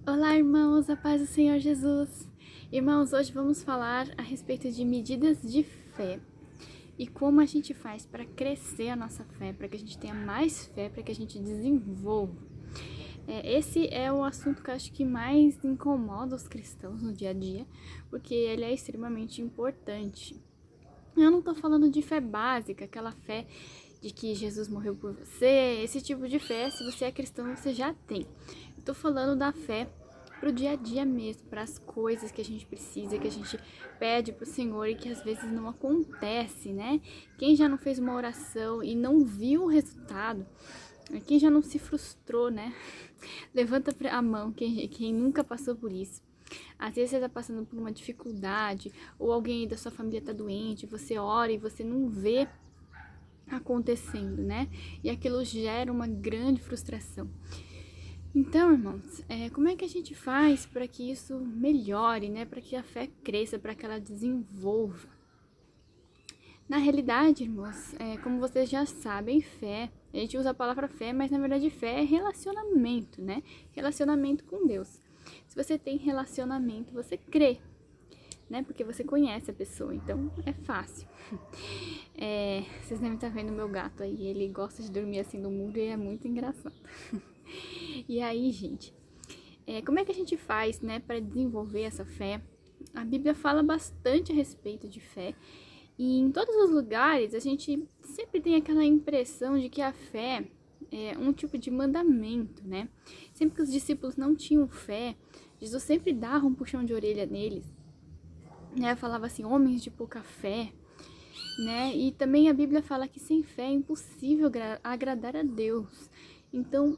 Olá, irmãos, a paz do Senhor Jesus. Irmãos, hoje vamos falar a respeito de medidas de fé e como a gente faz para crescer a nossa fé, para que a gente tenha mais fé, para que a gente desenvolva. Esse é o assunto que eu acho que mais incomoda os cristãos no dia a dia, porque ele é extremamente importante. Eu não tô falando de fé básica, aquela fé de que Jesus morreu por você, esse tipo de fé, se você é cristão, você já tem. Eu tô falando da fé pro dia a dia mesmo, para as coisas que a gente precisa, que a gente pede pro Senhor e que às vezes não acontece, né? Quem já não fez uma oração e não viu o resultado, quem já não se frustrou, né? Levanta a mão, quem nunca passou por isso. Às vezes você tá passando por uma dificuldade, ou alguém da sua família tá doente, você ora e você não vê acontecendo, né? E aquilo gera uma grande frustração. Então, irmãos, como é que a gente faz para que isso melhore, né? Para que a fé cresça, para que ela desenvolva? Na realidade, irmãos, como vocês já sabem, fé, a gente usa a palavra fé, mas na verdade fé é relacionamento, né? Relacionamento com Deus. Se você tem relacionamento, você crê, né? Porque você conhece a pessoa, então é fácil. Vocês devem estar vendo meu gato aí, ele gosta de dormir assim no muro e é muito engraçado. E aí, gente, como é que a gente faz, né, para desenvolver essa fé? A Bíblia fala bastante a respeito de fé. E em todos os lugares a gente sempre tem aquela impressão de que a fé é um tipo de mandamento, né? Sempre que os discípulos não tinham fé, Jesus sempre dava um puxão de orelha neles, né? Falava assim, homens de pouca fé, né? E também a Bíblia fala que sem fé é impossível agradar a Deus. Então,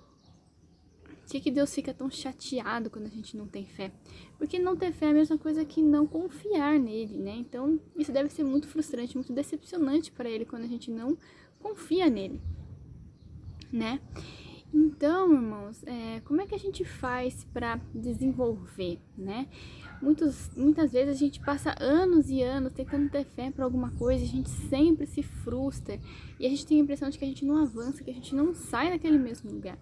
por que Deus fica tão chateado quando a gente não tem fé? Porque não ter fé é a mesma coisa que não confiar nele, né? Então, isso deve ser muito frustrante, muito decepcionante para ele quando a gente não confia nele, né? Então, irmãos, como é que a gente faz para desenvolver, né? Muitas vezes a gente passa anos e anos tentando ter fé para alguma coisa, a gente sempre se frustra e a gente tem a impressão de que a gente não avança, que a gente não sai daquele mesmo lugar.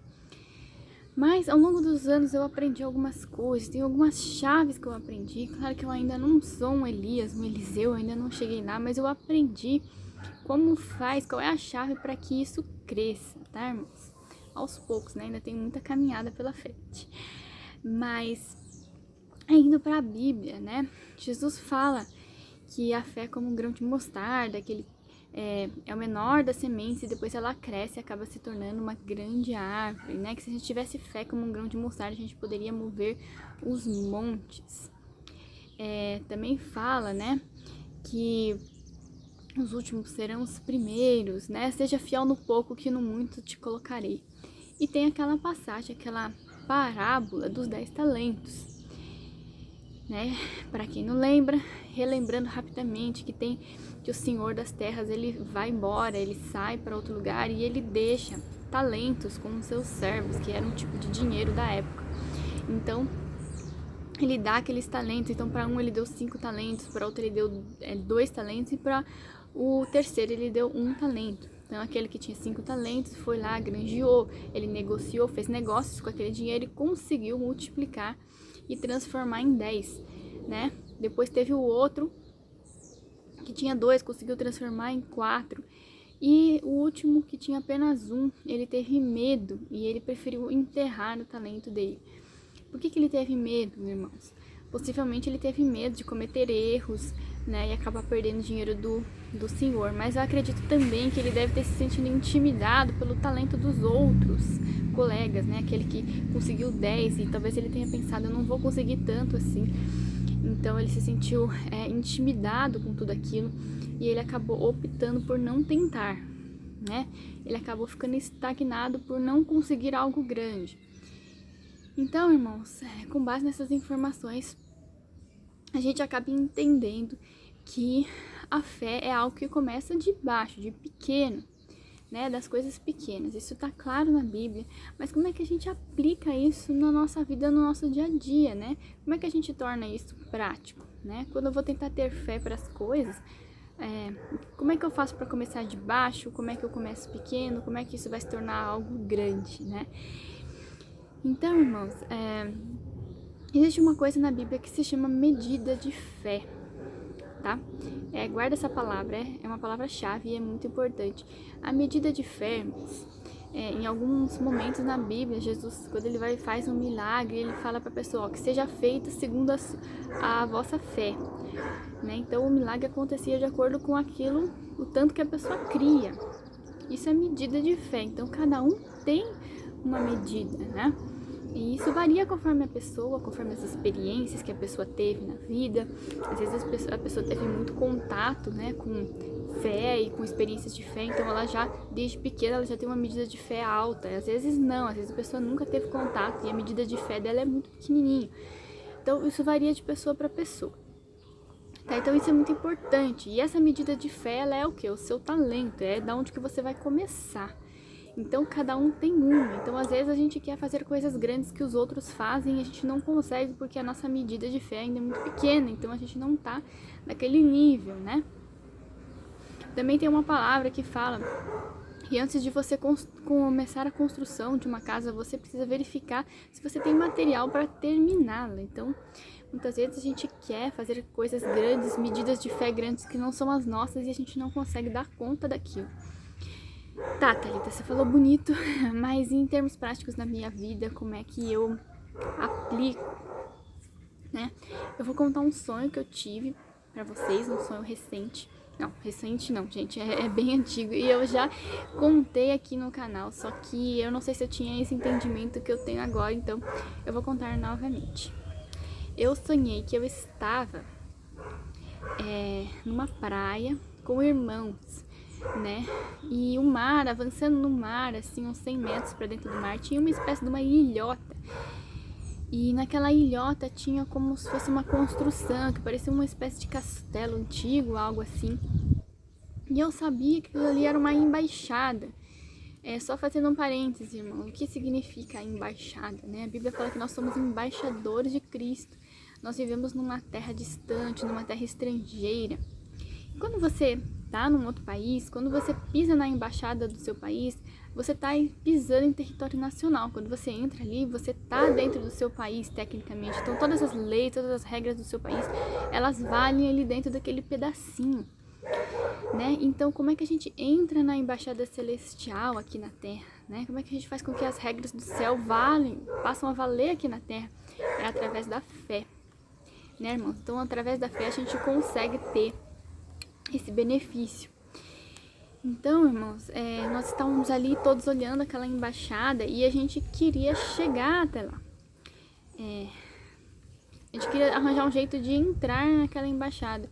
Mas ao longo dos anos eu aprendi algumas coisas, tem algumas chaves que eu aprendi. Claro que eu ainda não sou um Elias, um Eliseu, ainda não cheguei lá, mas eu aprendi como faz, qual é a chave para que isso cresça, tá, irmãos? Aos poucos, né? Ainda tem muita caminhada pela frente. Mas indo para a Bíblia, né? Jesus fala que a fé é como um grão de mostarda, que ele é o menor das sementes e depois ela cresce e acaba se tornando uma grande árvore, né? Que se a gente tivesse fé como um grão de mostarda, a gente poderia mover os montes. Também fala, né, que os últimos serão os primeiros, né? Seja fiel no pouco que no muito te colocarei. E tem aquela passagem, aquela parábola dos 10 talentos, né? Para quem não lembra, relembrando rapidamente que o Senhor das terras, ele vai embora, ele sai para outro lugar e ele deixa talentos com os seus servos, que era um tipo de dinheiro da época. Então, ele dá aqueles talentos. Então, para um ele deu 5 talentos, para outro ele deu 2 talentos e para o terceiro ele deu 1 talento. Então, aquele que tinha 5 talentos foi lá, granjeou, ele negociou, fez negócios com aquele dinheiro e conseguiu multiplicar e transformar em 10, né? Depois teve o outro que tinha 2, conseguiu transformar em 4. E o último, que tinha apenas 1, ele teve medo e ele preferiu enterrar o talento dele. Por que ele teve medo, irmãos? Possivelmente ele teve medo de cometer erros, né, e acabar perdendo dinheiro do Senhor. Mas eu acredito também que ele deve ter se sentido intimidado pelo talento dos outros colegas, né? Aquele que conseguiu 10 e talvez ele tenha pensado, eu não vou conseguir tanto assim. Então ele se sentiu intimidado com tudo aquilo e ele acabou optando por não tentar, né? Ele acabou ficando estagnado por não conseguir algo grande. Então, irmãos, com base nessas informações, a gente acaba entendendo que a fé é algo que começa de baixo, de pequeno, né, das coisas pequenas. Isso tá claro na Bíblia, mas como é que a gente aplica isso na nossa vida, no nosso dia a dia, né? Como é que a gente torna isso prático, né? Quando eu vou tentar ter fé para as coisas, como é que eu faço para começar de baixo? Como é que eu começo pequeno? Como é que isso vai se tornar algo grande, né? Então, irmãos, Existe uma coisa na Bíblia que se chama medida de fé, tá? Guarda essa palavra, é uma palavra-chave e é muito importante. A medida de fé, em alguns momentos na Bíblia, Jesus, quando ele vai e faz um milagre, ele fala para a pessoa, ó, que seja feita segundo a vossa fé, né? Então o milagre acontecia de acordo com aquilo, o tanto que a pessoa cria. Isso é medida de fé, então cada um tem uma medida, né? E isso varia conforme a pessoa, conforme as experiências que a pessoa teve na vida. Às vezes a pessoa teve muito contato, né, com fé e com experiências de fé, então ela já, desde pequena, ela já tem uma medida de fé alta. Às vezes não, às vezes a pessoa nunca teve contato e a medida de fé dela é muito pequenininha. Então isso varia de pessoa para pessoa. Tá, então isso é muito importante. E essa medida de fé, ela é o quê? O seu talento, é da onde que você vai começar. Então, cada um tem uma. Então, às vezes, a gente quer fazer coisas grandes que os outros fazem e a gente não consegue porque a nossa medida de fé ainda é muito pequena. Então, a gente não tá naquele nível, né? Também tem uma palavra que fala que antes de você começar a construção de uma casa, você precisa verificar se você tem material para terminá-la. Então, muitas vezes a gente quer fazer coisas grandes, medidas de fé grandes que não são as nossas e a gente não consegue dar conta daquilo. Tá, Thalita, você falou bonito, mas em termos práticos na minha vida, como é que eu aplico, né? Eu vou contar um sonho que eu tive pra vocês, um sonho recente. Não, recente não, gente, é bem antigo e eu já contei aqui no canal, só que eu não sei se eu tinha esse entendimento que eu tenho agora, então eu vou contar novamente. Eu sonhei que eu estava numa praia com irmãos, né? E o mar, avançando no mar, assim, uns 100 metros pra dentro do mar, tinha uma espécie de uma ilhota. E naquela ilhota tinha como se fosse uma construção, que parecia uma espécie de castelo antigo, algo assim. E eu sabia que aquilo ali era uma embaixada. Só fazendo um parênteses, irmão, o que significa a embaixada, né? A Bíblia fala que nós somos embaixadores de Cristo. Nós vivemos numa terra distante, numa terra estrangeira. Quando você tá num outro país, quando você pisa na embaixada do seu país, você tá pisando em território nacional. Quando você entra ali, você tá dentro do seu país, tecnicamente. Então, todas as leis, todas as regras do seu país, elas valem ali dentro daquele pedacinho, né? Então, como é que a gente entra na embaixada celestial aqui na Terra, né? Como é que a gente faz com que as regras do céu passam a valer aqui na Terra? É através da fé, né, irmãos? Então, através da fé, a gente consegue ter esse benefício. Então, irmãos, nós estávamos ali todos olhando aquela embaixada e a gente queria chegar até lá. A gente queria arranjar um jeito de entrar naquela embaixada.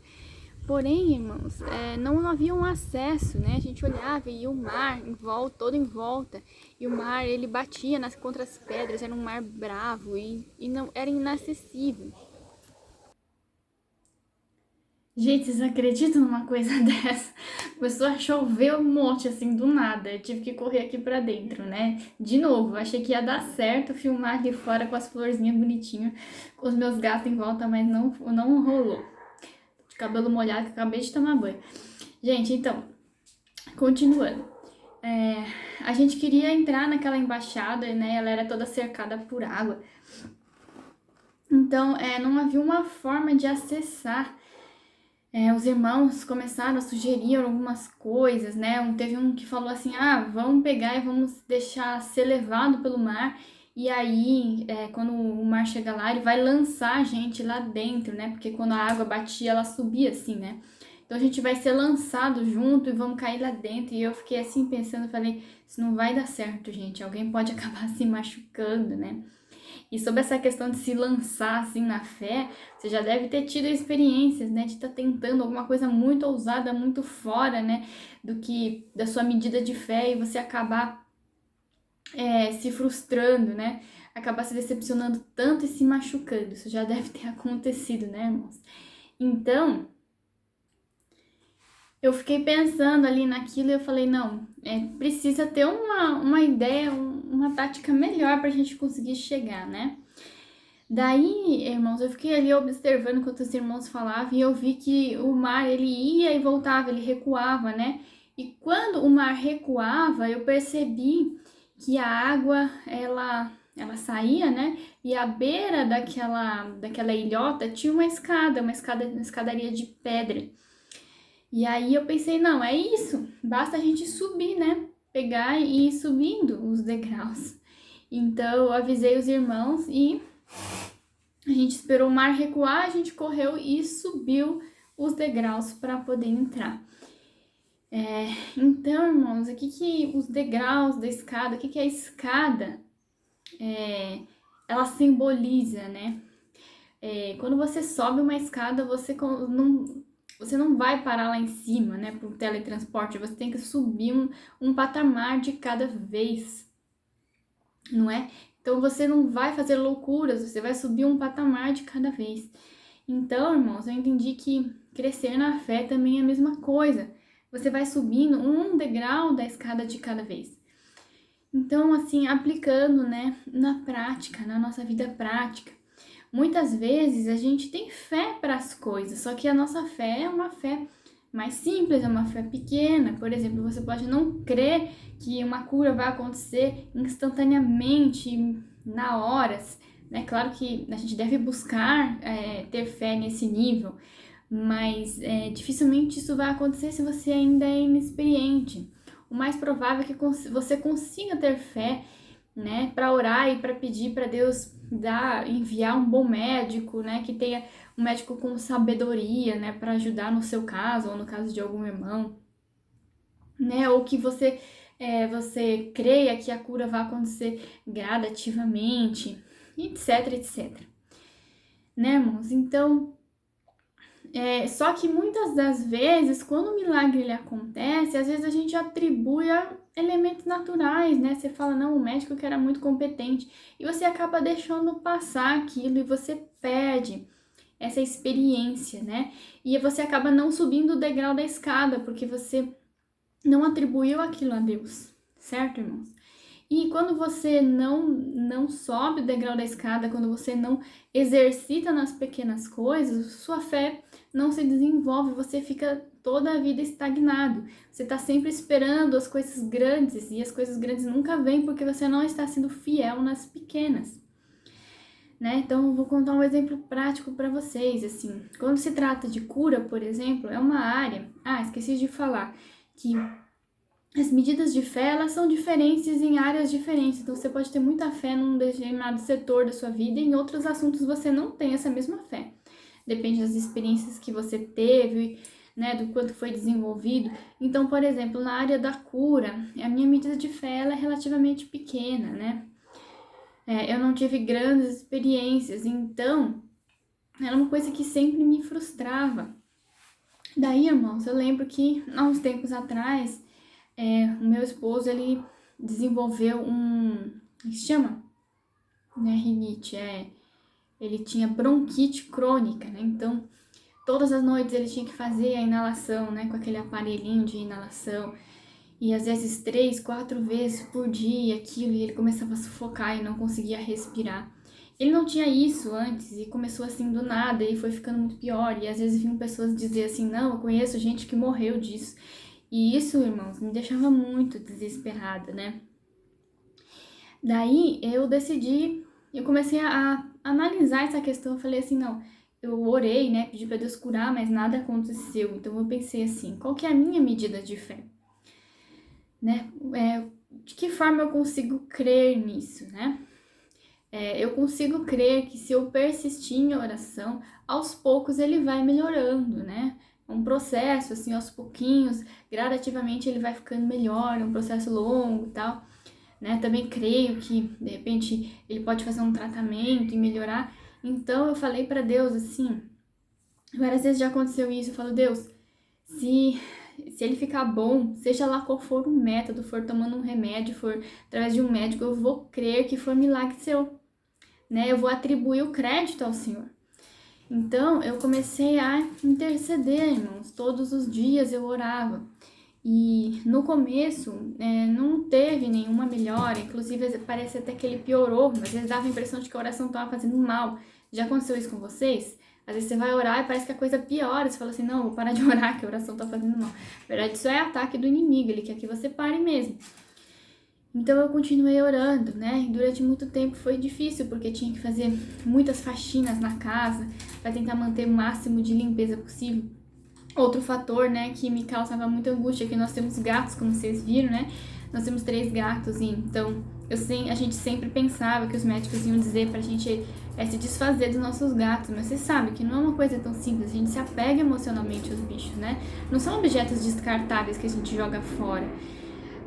Porém, irmãos, não havia um acesso, né? A gente olhava e o mar todo em volta. E o mar, ele batia contra as pedras, era um mar bravo e não era inacessível. Gente, vocês acreditam numa coisa dessa? Começou a chover um monte, assim, do nada. Eu tive que correr aqui pra dentro, né? De novo, achei que ia dar certo filmar ali fora com as florzinhas bonitinhas, com os meus gatos em volta, mas não rolou. De cabelo molhado, que acabei de tomar banho. Gente, então, continuando. A gente queria entrar naquela embaixada, né? Ela era toda cercada por água. Então, não havia uma forma de acessar. Os irmãos começaram a sugerir algumas coisas, né? Teve um que falou assim, vamos pegar e vamos deixar ser levado pelo mar. E aí, quando o mar chega lá, ele vai lançar a gente lá dentro, né? Porque quando a água batia, ela subia assim, né? Então a gente vai ser lançado junto e vamos cair lá dentro. E eu fiquei assim pensando, falei, isso não vai dar certo, gente. Alguém pode acabar se machucando, né? E sobre essa questão de se lançar assim na fé, você já deve ter tido experiências, né, de estar tentando alguma coisa muito ousada, muito fora, né, da sua medida de fé e você acabar se frustrando, né, acabar se decepcionando tanto e se machucando. Isso já deve ter acontecido, né, irmãos? Então, eu fiquei pensando ali naquilo e eu falei, não, precisa ter uma ideia, uma tática melhor pra gente conseguir chegar, né? Daí, irmãos, eu fiquei ali observando enquanto os irmãos falavam e eu vi que o mar, ele ia e voltava, ele recuava, né? E quando o mar recuava, eu percebi que a água, ela ela saía, né? E à beira daquela ilhota tinha uma escadaria de pedra. E aí eu pensei, não, é isso, basta a gente subir, né? Pegar e ir subindo os degraus. Então eu avisei os irmãos e a gente esperou o mar recuar, a gente correu e subiu os degraus para poder entrar. Então, irmãos, o que os degraus da escada, o que a escada, ela simboliza, né? Quando você sobe uma escada, você não vai parar lá em cima, né, pro teletransporte, você tem que subir um patamar de cada vez, não é? Então você não vai fazer loucuras, você vai subir um patamar de cada vez. Então, irmãos, eu entendi que crescer na fé também é a mesma coisa. Você vai subindo um degrau da escada de cada vez. Então, assim, aplicando, né, na prática, na nossa vida prática. Muitas vezes a gente tem fé para as coisas, só que a nossa fé é uma fé mais simples, é uma fé pequena. Por exemplo, você pode não crer que uma cura vai acontecer instantaneamente, na horas, né? Claro que a gente deve buscar ter fé nesse nível, mas dificilmente isso vai acontecer se você ainda é inexperiente. O mais provável é que você consiga ter fé, né, para orar e para pedir para Deus enviar um bom médico, né, que tenha um médico com sabedoria, né, para ajudar no seu caso ou no caso de algum irmão, né, ou que você creia que a cura vai acontecer gradativamente, etc, etc. Né, irmãos? Então, só que muitas das vezes, quando o milagre ele acontece, às vezes a gente atribui a elementos naturais, né? Você fala, não, o médico que era muito competente, e você acaba deixando passar aquilo e você perde essa experiência, né? E você acaba não subindo o degrau da escada, porque você não atribuiu aquilo a Deus, certo, irmãos? E quando você não sobe o degrau da escada, quando você não exercita nas pequenas coisas, sua fé não se desenvolve, você fica toda a vida estagnado. Você está sempre esperando as coisas grandes e as coisas grandes nunca vêm porque você não está sendo fiel nas pequenas. Né? Então, eu vou contar um exemplo prático para vocês, assim. Quando se trata de cura, por exemplo, é uma área... esqueci de falar que as medidas de fé, elas são diferentes em áreas diferentes. Então, você pode ter muita fé num determinado setor da sua vida e em outros assuntos você não tem essa mesma fé. Depende das experiências que você teve, né, do quanto foi desenvolvido. Então, por exemplo, na área da cura, a minha medida de fé ela é relativamente pequena, né? Eu não tive grandes experiências, então era uma coisa que sempre me frustrava. Daí, irmãos, eu lembro que há uns tempos atrás, o meu esposo, ele desenvolveu o que se chama? Né, rinite, ele tinha bronquite crônica, né? Então, todas as noites ele tinha que fazer a inalação, né, com aquele aparelhinho de inalação. E às vezes 3, 4 vezes por dia aquilo, e ele começava a sufocar e não conseguia respirar. Ele não tinha isso antes e começou assim do nada e foi ficando muito pior. E às vezes vinham pessoas dizer assim, não, eu conheço gente que morreu disso. E isso, irmãos, me deixava muito desesperada, né? Daí eu comecei a analisar essa questão. Eu falei assim, não, eu orei, né, pedi para Deus curar, mas nada aconteceu. Então eu pensei assim, qual que é a minha medida de fé? Né? De que forma eu consigo crer nisso, né? Eu consigo crer que se eu persistir em oração, aos poucos ele vai melhorando, né? É um processo, assim, aos pouquinhos, gradativamente ele vai ficando melhor, é um processo longo e tal, né? Também creio que, de repente, ele pode fazer um tratamento e melhorar. Então, eu falei para Deus, assim, várias vezes já aconteceu isso, eu falo, Deus, se ele ficar bom, seja lá qual for o método, for tomando um remédio, for através de um médico, eu vou crer que foi milagre seu, né? Eu vou atribuir o crédito ao Senhor. Então, eu comecei a interceder, irmãos. Todos os dias eu orava. E no começo, não teve nenhuma melhora. Inclusive, parece até que ele piorou. Às vezes dava a impressão de que a oração estava fazendo mal. Já aconteceu isso com vocês? Às vezes você vai orar e parece que a coisa piora. Você fala assim, não, vou parar de orar, que a oração tá fazendo mal. Na verdade, isso é ataque do inimigo. Ele quer que você pare mesmo. Então eu continuei orando, né? E durante muito tempo foi difícil, porque tinha que fazer muitas faxinas na casa para tentar manter o máximo de limpeza possível. Outro fator, né, que me causava muita angústia é que nós temos gatos, como vocês viram, né? Nós temos 3 gatos, e então a gente sempre pensava que os médicos iam dizer pra gente se desfazer dos nossos gatos, mas você sabe que não é uma coisa tão simples, a gente se apega emocionalmente aos bichos, né? Não são objetos descartáveis que a gente joga fora.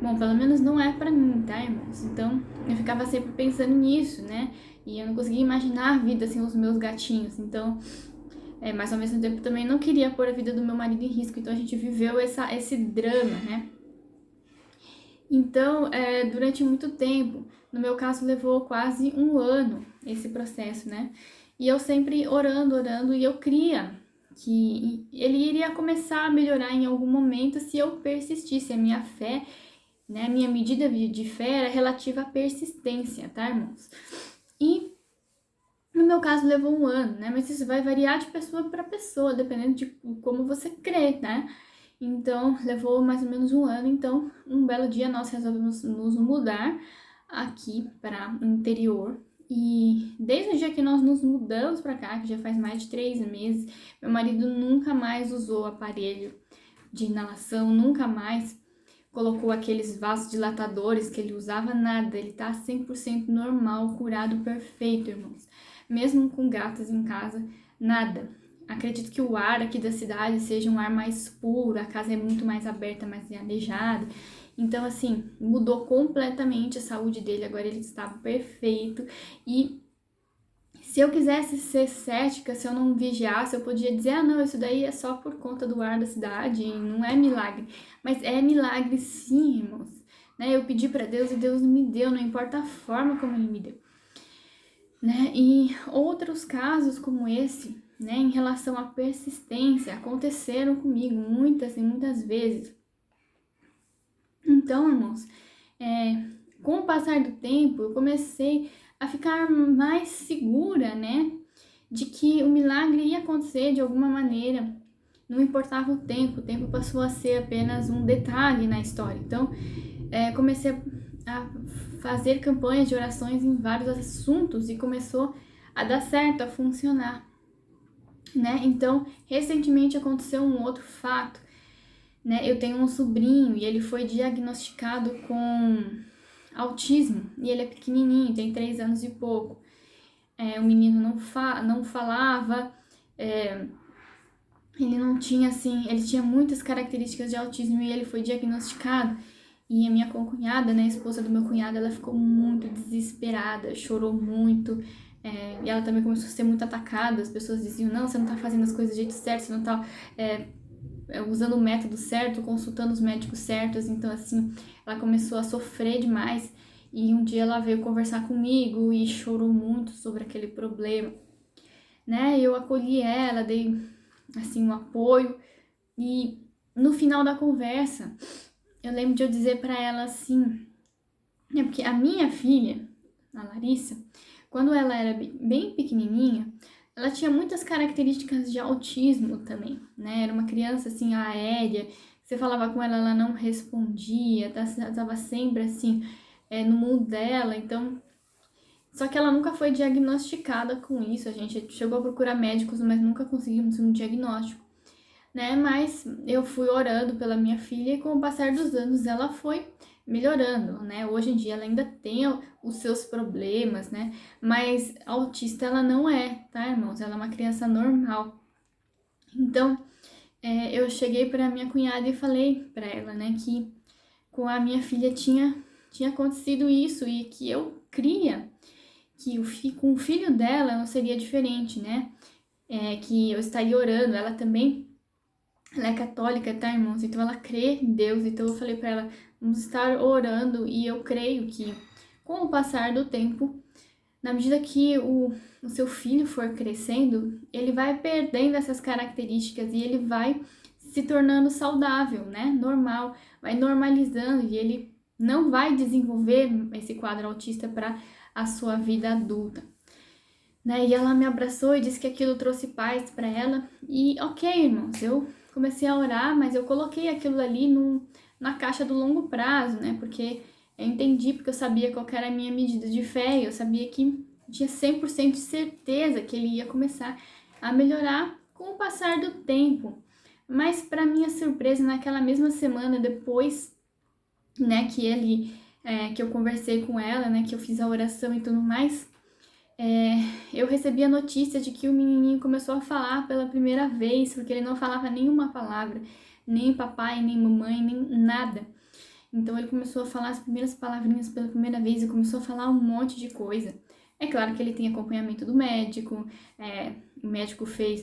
Bom, pelo menos não é pra mim, tá, irmãos? Então, eu ficava sempre pensando nisso, né? E eu não conseguia imaginar a vida sem os meus gatinhos. Então, mas ao mesmo tempo também não queria pôr a vida do meu marido em risco. Então, a gente viveu esse drama, né? Então, durante muito tempo, no meu caso, levou quase um ano esse processo, né? E eu sempre orando, e eu cria que ele iria começar a melhorar em algum momento se eu persistisse. A minha fé, né, a minha medida de fé era relativa à persistência, tá, irmãos? E no meu caso levou um ano, né? Mas isso vai variar de pessoa para pessoa, dependendo de como você crê, né? Então levou mais ou menos um ano. Então, um belo dia nós resolvemos nos mudar aqui para o interior. E desde o dia que nós nos mudamos para cá, que já faz mais de 3 meses, meu marido nunca mais usou aparelho de inalação, nunca mais colocou aqueles vasos dilatadores que ele usava, nada. Ele tá 100% normal, curado, perfeito, irmãos. Mesmo com gatos em casa, nada. Acredito que o ar aqui da cidade seja um ar mais puro, a casa é muito mais aberta, mais arejada. Então, assim, mudou completamente a saúde dele, agora ele está perfeito. E se eu quisesse ser cética, se eu não vigiasse, eu podia dizer, ah, não, isso daí é só por conta do ar da cidade, não é milagre. Mas é milagre sim, irmãos. Né? Eu pedi para Deus e Deus me deu, não importa a forma como Ele me deu. Né? E outros casos como esse, né, em relação à persistência, aconteceram comigo muitas e muitas vezes. Então, irmãos, com o passar do tempo, eu comecei a ficar mais segura, né, de que o milagre ia acontecer de alguma maneira, não importava o tempo passou a ser apenas um detalhe na história. Então, comecei a fazer campanhas de orações em vários assuntos e começou a dar certo, a funcionar, né? Então, recentemente aconteceu um outro fato, né? Eu tenho um sobrinho e ele foi diagnosticado com autismo e ele é pequenininho, tem 3 anos e pouco. O menino não falava, ele não tinha assim, ele tinha muitas características de autismo e ele foi diagnosticado. E a minha concunhada, né, a esposa do meu cunhado, ela ficou muito desesperada, chorou muito. E ela também começou a ser muito atacada. As pessoas diziam, não, você não tá fazendo as coisas do jeito certo, você não tá usando o método certo, consultando os médicos certos. Então, assim, ela começou a sofrer demais. E um dia ela veio conversar comigo e chorou muito sobre aquele problema, né? Eu acolhi ela, dei, assim, um apoio. E no final da conversa, eu lembro de eu dizer para ela assim, porque a minha filha, a Larissa, quando ela era bem pequenininha, ela tinha muitas características de autismo também, né? Era uma criança assim aérea, você falava com ela, ela não respondia, tava sempre assim, no mundo dela, então. Só que ela nunca foi diagnosticada com isso, a gente chegou a procurar médicos, mas nunca conseguimos um diagnóstico, né? Mas eu fui orando pela minha filha e com o passar dos anos ela foi melhorando, né? Hoje em dia ela ainda tem os seus problemas, né? Mas autista ela não é, tá, irmãos? Ela é uma criança normal. Então, eu cheguei para minha cunhada e falei para ela, né, que com a minha filha tinha acontecido isso e que eu cria que com o filho dela não seria diferente, né? Que eu estaria orando, ela também. Ela é católica, tá, irmãos? Então ela crê em Deus. Então eu falei pra ela, vamos estar orando. E eu creio que com o passar do tempo, na medida que o seu filho for crescendo, ele vai perdendo essas características e ele vai se tornando saudável, né? Normal, vai normalizando e ele não vai desenvolver esse quadro autista para a sua vida adulta. Né? E ela me abraçou e disse que aquilo trouxe paz para ela. E ok, irmãos, eu comecei a orar, mas eu coloquei aquilo ali na caixa do longo prazo, né? Porque Eu entendi porque eu sabia qual que era a minha medida de fé, eu sabia que tinha 100% de certeza que ele ia começar a melhorar com o passar do tempo. Mas para minha surpresa, naquela mesma semana depois, né, que eu conversei com ela, né, que eu fiz a oração e tudo mais, eu recebi a notícia de que o menininho começou a falar pela primeira vez, porque ele não falava nenhuma palavra, nem papai, nem mamãe, nem nada. Então ele começou a falar as primeiras palavrinhas pela primeira vez e começou a falar um monte de coisa. É claro que ele tem acompanhamento do médico, o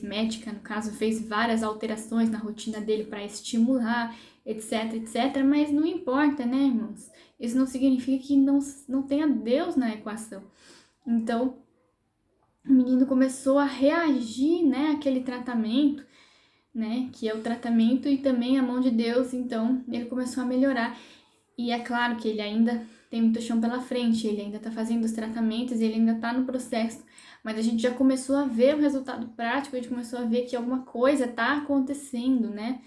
médica no caso, fez várias alterações na rotina dele para estimular, etc, etc, mas não importa, né, irmãos? Isso não significa que não tenha Deus na equação. Então, o menino começou a reagir, né, àquele tratamento, né, que é o tratamento e também a mão de Deus, então ele começou a melhorar. E é claro que ele ainda tem muito chão pela frente, ele ainda tá fazendo os tratamentos, ele ainda tá no processo, mas a gente já começou a ver o resultado prático, a gente começou a ver que alguma coisa tá acontecendo, né?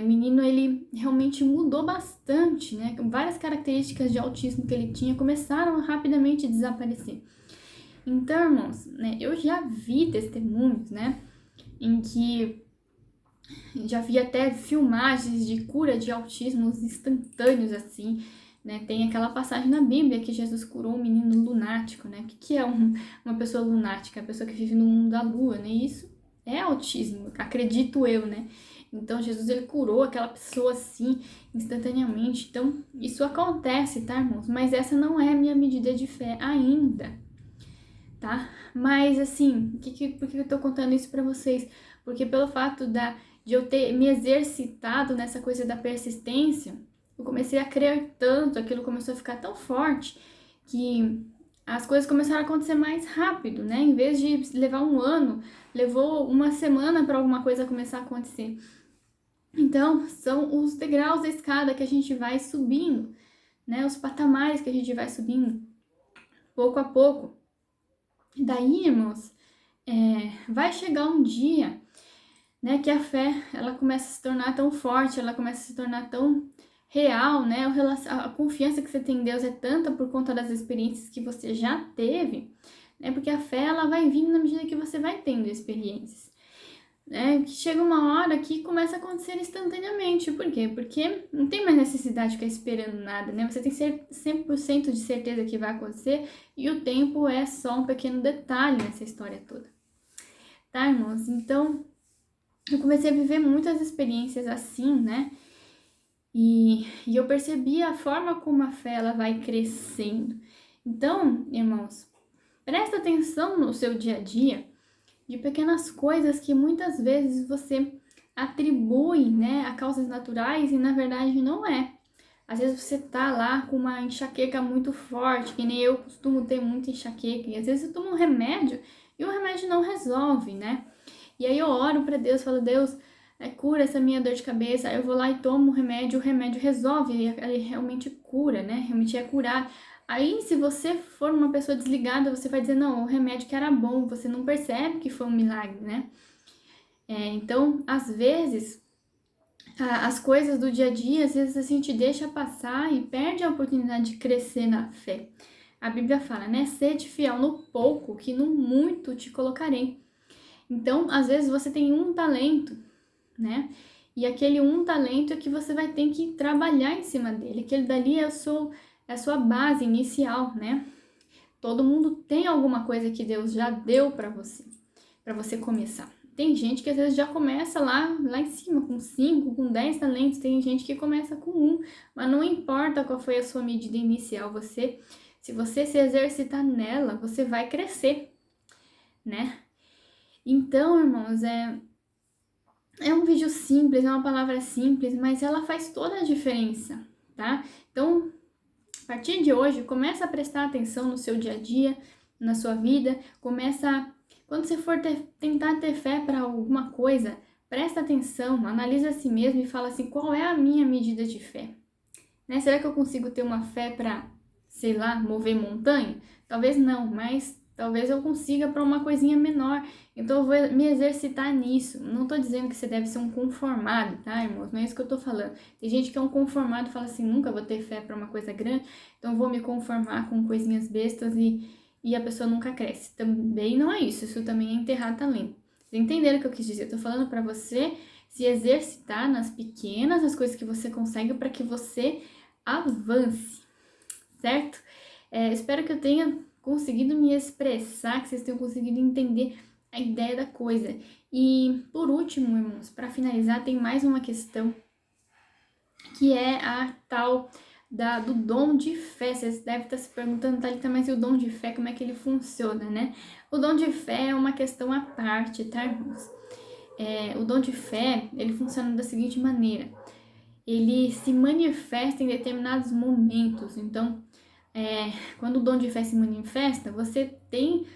O menino, ele realmente mudou bastante, né? Várias características de autismo que ele tinha começaram a rapidamente desaparecer. Então, irmãos, né, eu já vi testemunhos, né, em que já vi até filmagens de cura de autismos instantâneos, assim, né? Tem aquela passagem na Bíblia que Jesus curou um menino lunático, né? O que é uma pessoa lunática? A pessoa que vive no mundo da lua, né? Isso é autismo, acredito eu, né? Então, Jesus, ele curou aquela pessoa, assim, instantaneamente. Então, isso acontece, tá, irmãos? Mas essa não é a minha medida de fé ainda, tá? Mas, assim, por que eu tô contando isso pra vocês? Porque pelo fato de eu ter me exercitado nessa coisa da persistência, eu comecei a crer tanto, aquilo começou a ficar tão forte, que as coisas começaram a acontecer mais rápido, né? Em vez de levar um ano, levou uma semana para alguma coisa começar a acontecer. Então, são os degraus da escada que a gente vai subindo, né? Os patamares que a gente vai subindo, pouco a pouco. Daí, irmãos, vai chegar um dia, né, que a fé, ela começa a se tornar tão forte, ela começa a se tornar tão real, né, a confiança que você tem em Deus é tanta por conta das experiências que você já teve, né, porque a fé, ela vai vindo na medida que você vai tendo experiências, né, que chega uma hora que começa a acontecer instantaneamente. Por quê? Porque não tem mais necessidade de ficar esperando nada, né, você tem 100% de certeza que vai acontecer e o tempo é só um pequeno detalhe nessa história toda, tá, irmãos? Então, eu comecei a viver muitas experiências assim, né? E eu percebi a forma como a fé, ela vai crescendo. Então, irmãos, presta atenção no seu dia a dia de pequenas coisas que muitas vezes você atribui, né, a causas naturais e na verdade não é. Às vezes você tá lá com uma enxaqueca muito forte, que nem eu costumo ter muita enxaqueca, e às vezes eu tomo um remédio e o remédio não resolve, né? E aí eu oro para Deus, falo, Deus, cura essa minha dor de cabeça. Aí eu vou lá e tomo o remédio resolve, ele realmente cura, né? Realmente é curar. Aí, se você for uma pessoa desligada, você vai dizer, não, o remédio que era bom, você não percebe que foi um milagre, né? Então, às vezes, as coisas do dia a dia, às vezes a gente deixa passar e perde a oportunidade de crescer na fé. A Bíblia fala, né? Sede fiel no pouco, que no muito te colocarei. Então, às vezes você tem um talento, né? E aquele um talento é que você vai ter que trabalhar em cima dele. Aquele dali é a sua base inicial, né? Todo mundo tem alguma coisa que Deus já deu para você começar. Tem gente que às vezes já começa lá em cima, com 5, com 10 talentos. Tem gente que começa com 1, mas não importa qual foi a sua medida inicial. Se você se exercitar nela, você vai crescer, né? Então, irmãos, é um vídeo simples, é uma palavra simples, mas ela faz toda a diferença, tá? Então, a partir de hoje, começa a prestar atenção no seu dia a dia, na sua vida, quando você for tentar ter fé para alguma coisa, presta atenção, analisa a si mesmo e fala assim, qual é a minha medida de fé? Né? Será que eu consigo ter uma fé para, sei lá, mover montanha? Talvez não, mas talvez eu consiga para uma coisinha menor, então eu vou me exercitar nisso. Não tô dizendo que você deve ser um conformado, tá, irmãos? Não é isso que eu tô falando. Tem gente que é um conformado e fala assim, nunca vou ter fé para uma coisa grande, então eu vou me conformar com coisinhas bestas e a pessoa nunca cresce. Também não é isso, isso também é enterrar talento. Vocês entenderam o que eu quis dizer? Eu tô falando para você se exercitar nas pequenas, as coisas que você consegue para que você avance, certo? Espero que eu tenha conseguido me expressar, que vocês tenham conseguido entender a ideia da coisa. E por último, irmãos, para finalizar, tem mais uma questão que é a tal do dom de fé. Vocês devem estar se perguntando, Thalita, mas e o dom de fé, como é que ele funciona, né? O dom de fé é uma questão à parte, tá, irmãos? O dom de fé, ele funciona da seguinte maneira. Ele se manifesta em determinados momentos. Então, quando o dom de fé se manifesta, você tem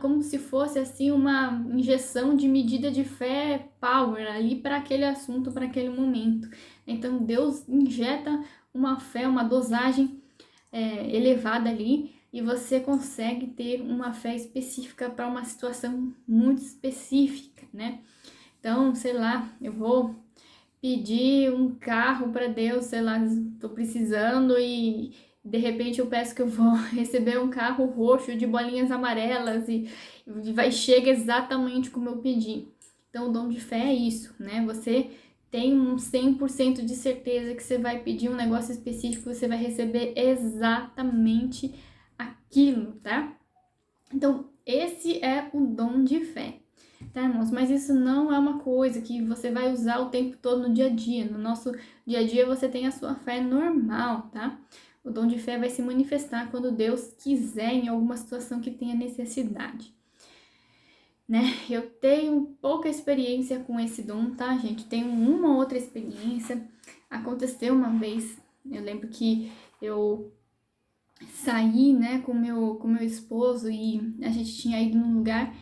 como se fosse assim, uma injeção de medida de fé power ali para aquele assunto, para aquele momento. Então, Deus injeta uma fé, uma dosagem elevada ali, e você consegue ter uma fé específica para uma situação muito específica, né? Então, sei lá, eu vou pedir um carro para Deus, sei lá, tô precisando e de repente eu peço que eu vou receber um carro roxo de bolinhas amarelas e chega exatamente como eu pedi. Então, o dom de fé é isso, né? Você tem um 100% de certeza que você vai pedir um negócio específico, você vai receber exatamente aquilo, tá? Então, esse é o dom de fé. Tá, irmãos? Mas isso não é uma coisa que você vai usar o tempo todo no dia a dia. No nosso dia a dia você tem a sua fé normal, tá? O dom de fé vai se manifestar quando Deus quiser em alguma situação que tenha necessidade, né? Eu tenho pouca experiência com esse dom, tá, gente? Tenho uma outra experiência. Aconteceu uma vez, eu lembro que eu saí, né, com meu esposo e a gente tinha ido num lugar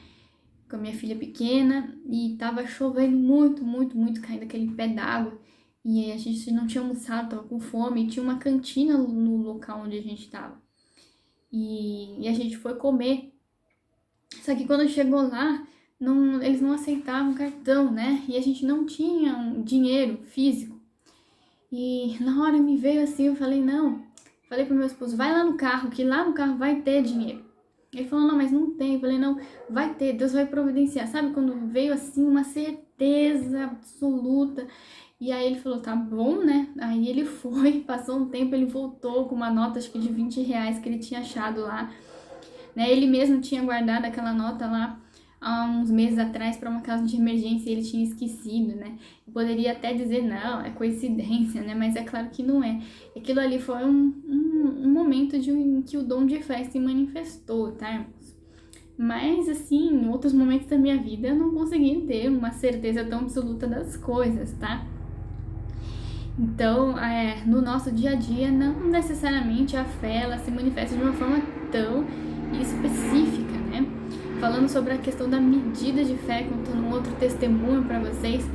com a minha filha pequena e tava chovendo muito, muito, muito, caindo aquele pé d'água. E a gente não tinha almoçado, tava com fome, e tinha uma cantina no local onde a gente tava. E a gente foi comer. Só que quando chegou lá, eles não aceitavam cartão, né? E a gente não tinha um dinheiro físico. E na hora me veio assim, eu falei, não. Falei pro meu esposo, vai lá no carro, que lá no carro vai ter dinheiro. Ele falou, não, mas não tem. Eu falei, não, vai ter, Deus vai providenciar. Sabe, quando veio assim uma certeza absoluta. E aí ele falou, tá bom, né? Aí ele foi, passou um tempo, ele voltou com uma nota, acho que de R$20 que ele tinha achado lá. Né? Ele mesmo tinha guardado aquela nota lá há uns meses atrás para uma casa de emergência e ele tinha esquecido, né? Eu poderia até dizer, não, é coincidência, né? Mas é claro que não é. Aquilo ali foi um momento em que o dom de fé se manifestou, tá, irmãos? Mas, assim, em outros momentos da minha vida eu não consegui ter uma certeza tão absoluta das coisas, tá? Então, no nosso dia a dia, não necessariamente a fé ela se manifesta de uma forma tão específica, né? Falando sobre a questão da medida de fé, contando um outro testemunho para vocês.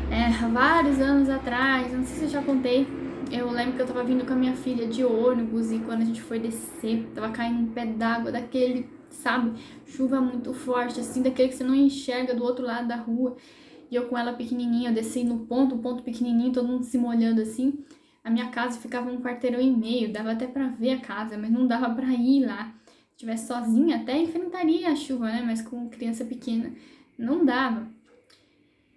Há vários anos atrás, não sei se eu já contei, eu lembro que eu tava vindo com a minha filha de ônibus e quando a gente foi descer, tava caindo um pé d'água daquele, sabe, chuva muito forte, assim, daquele que você não enxerga do outro lado da rua. E eu com ela pequenininha, eu desci no ponto, um ponto pequenininho, todo mundo se molhando assim. A minha casa ficava 1,5 km, dava até pra ver a casa, mas não dava pra ir lá. Se estivesse sozinha, até enfrentaria a chuva, né, mas com criança pequena, não dava.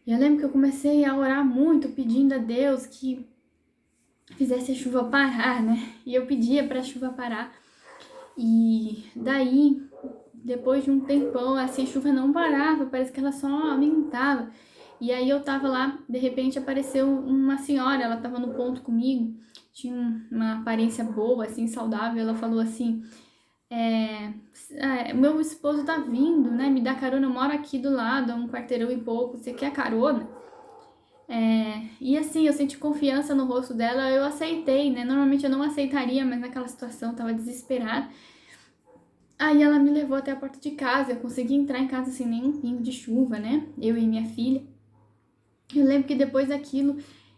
E eu lembro que eu comecei a orar muito, pedindo a Deus que fizesse a chuva parar, né? E eu pedia pra chuva parar. E daí, depois de um tempão, assim, a chuva não parava, parece que ela só aumentava. E aí eu tava lá, de repente apareceu uma senhora, ela tava no ponto comigo, tinha uma aparência boa, assim, saudável. Ela falou assim, meu esposo tá vindo, né, me dá carona, eu moro aqui do lado, a 1 quarteirão e pouco, você quer carona? E assim, eu senti confiança no rosto dela, eu aceitei, né, normalmente eu não aceitaria, mas naquela situação eu tava desesperada. Aí ela me levou até a porta de casa, eu consegui entrar em casa sem nenhum pingo de chuva, né, eu e minha filha. Eu lembro que depois daquilo,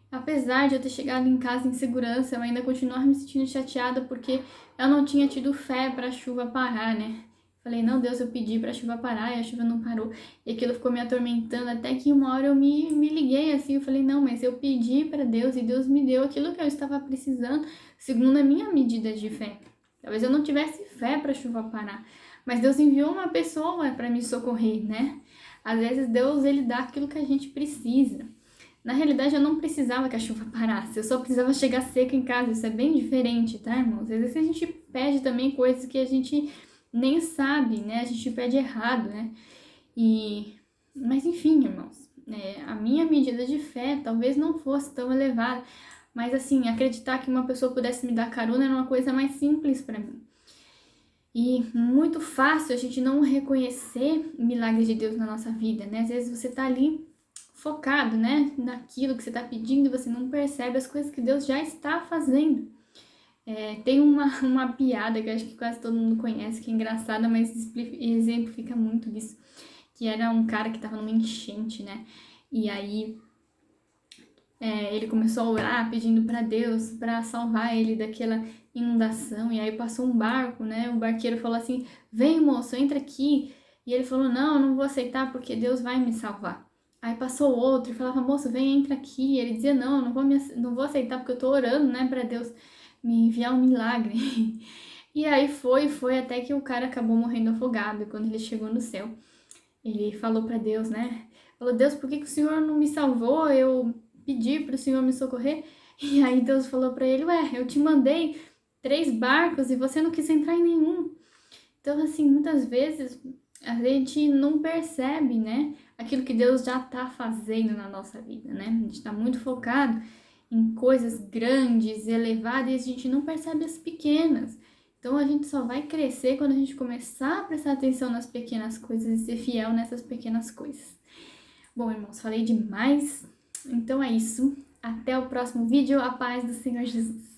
apesar de eu ter chegado em casa em segurança, eu ainda continuava me sentindo chateada porque eu não tinha tido fé para a chuva parar, né? Falei, não, Deus, eu pedi pra chuva parar e a chuva não parou. E aquilo ficou me atormentando até que uma hora eu me liguei assim. Eu falei, não, mas eu pedi pra Deus e Deus me deu aquilo que eu estava precisando, segundo a minha medida de fé. Talvez eu não tivesse fé pra chuva parar, mas Deus enviou uma pessoa para me socorrer, né? Às vezes Deus, ele dá aquilo que a gente precisa. Na realidade, eu não precisava que a chuva parasse, eu só precisava chegar seca em casa. Isso é bem diferente, tá, irmãos? Às vezes a gente pede também coisas que a gente nem sabe, né? A gente pede errado, né? Mas enfim, irmãos, a minha medida de fé talvez não fosse tão elevada, mas assim, acreditar que uma pessoa pudesse me dar carona era uma coisa mais simples para mim. E muito fácil a gente não reconhecer milagres de Deus na nossa vida, né? Às vezes você tá ali focado, né, naquilo que você tá pedindo e você não percebe as coisas que Deus já está fazendo. Tem uma piada que eu acho que quase todo mundo conhece, que é engraçada, mas exemplifica muito disso, que era um cara que tava numa enchente, né? E aí ele começou a orar pedindo para Deus para salvar ele daquela inundação, e aí passou um barco, né? O barqueiro falou assim: vem, moço, entra aqui. E ele falou: não, eu não vou aceitar porque Deus vai me salvar. Aí passou outro e falava: moço, vem, entra aqui. E ele dizia: não, eu não vou aceitar porque eu tô orando, né, para Deus me enviar um milagre. E aí foi até que o cara acabou morrendo afogado. E quando ele chegou no céu, ele falou para Deus, né? Falou: Deus, por que o Senhor não me salvou? Eu pedi para o Senhor me socorrer. E aí Deus falou para ele: ué, eu te mandei 3 barcos e você não quis entrar em nenhum. Então, assim, muitas vezes a gente não percebe, né, aquilo que Deus já tá fazendo na nossa vida, né? A gente tá muito focado em coisas grandes, elevadas, e a gente não percebe as pequenas. Então, a gente só vai crescer quando a gente começar a prestar atenção nas pequenas coisas e ser fiel nessas pequenas coisas. Bom, irmãos, falei demais. Então é isso. Até o próximo vídeo. A paz do Senhor Jesus.